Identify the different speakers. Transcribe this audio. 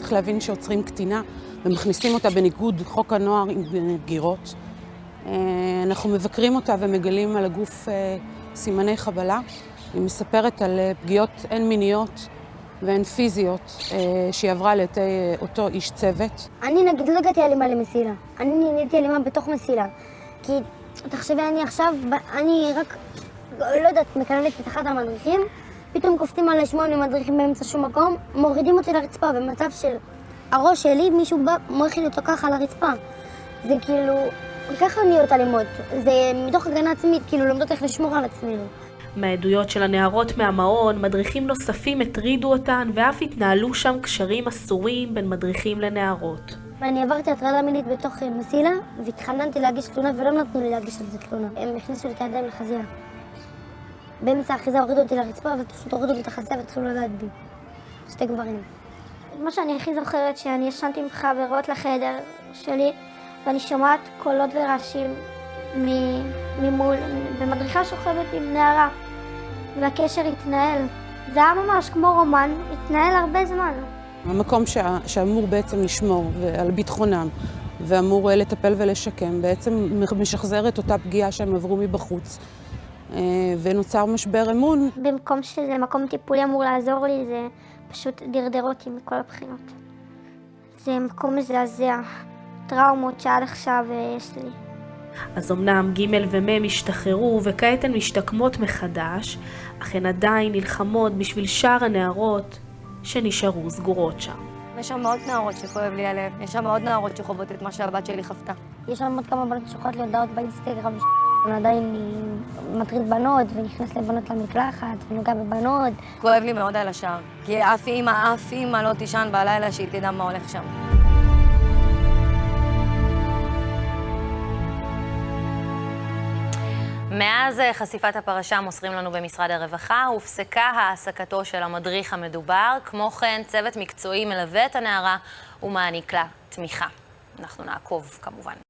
Speaker 1: צריך להבין שעוצרים קטינה ומכניסים אותה בניגוד חוק הנוער עם בגירות. אנחנו מבקרים אותה ומגלים על הגוף סימני חבלה. היא מספרת על פגיעות הן מיניות והן פיזיות שהיא עברה על ידי אותו איש צוות.
Speaker 2: אני נגיד לא הגעתי אלימה למסילה. אני נהייתי אלימה בתוך מסילה. כי תחשבי, אני עכשיו, אני רק, לא יודעת, מקללת את אחד המדריכים, פתאום קופצים עלי 8 מדריכים באמצע שום מקום, מורידים אותי לרצפה במצב של הראש שלי, מישהו בא, מוריד אותו ככה לרצפה. זה כאילו, ככה נהיות אלימות. זה מתוך הגנה עצמית, כאילו לומדות איך לשמור על עצמנו.
Speaker 3: מהעדויות של הנערות מהמעון, מדריכים נוספים הטרידו אותן ואף התנהלו שם קשרים אסורים בין מדריכים לנערות.
Speaker 2: אני עברתי הטרדה מינית בתוך מסילה והתחננתי להגיש תלונה ולא נתנו לי להגיש על זה תלונה. הם הכניסו לי את הידיים לחזייה. באמצע האחיזה הורידו אותי לרצפה ופשוט הורידו לי את החזייה והתחילו לגעת בי. 2 גברים. מה שאני הכי זוכרת שאני ישנתי עם חברות לחדר שלי ואני שומעת קולות ורעשים ממול, במדריכה שוכבת עם נערה והקשר התנהל. זה היה ממש כמו רומן, התנהל הרבה זמן.
Speaker 1: המקום שאמור בעצם לשמור על ביטחונם ואמור לטפל ולשקם, בעצם משחזר את אותה פגיעה שהם עברו מבחוץ. ונוצר משבר אמון.
Speaker 2: במקום שזה מקום טיפולי אמור לעזור לי, זה פשוט דרדר אותי מכל הבחינות. זה מקום מזעזע, טראומות שעד עכשיו יש לי.
Speaker 3: אז אמנם ג' ומ' השתחררו וכעת הן משתקמות מחדש, אך הן עדיין נלחמות בשביל שאר הנערות שנשארו סגורות שם.
Speaker 4: יש שם עוד נערות שכואב לי עליהן, יש שם עוד נערות שחוות את מה שהבת שלי חוותה.
Speaker 2: יש שם עוד כמה בנות ששולחות לי הודעות באינסטגרם, עדיין מטריד בנות ונכנס לבנות למקלחת ונוגע בבנות.
Speaker 4: כואב לי מאוד על השאר, כי אף אימא לא תישן בלילה שהיא תדע מה הולך שם.
Speaker 5: מאז חשיפת הפרשה מוסרים לנו במשרד הרווחה, הופסקה העסקתו של המדריך המדובר. כמו כן, צוות מקצועי מלווה את הנערה ומעניק לה תמיכה. אנחנו נעקוב כמובן.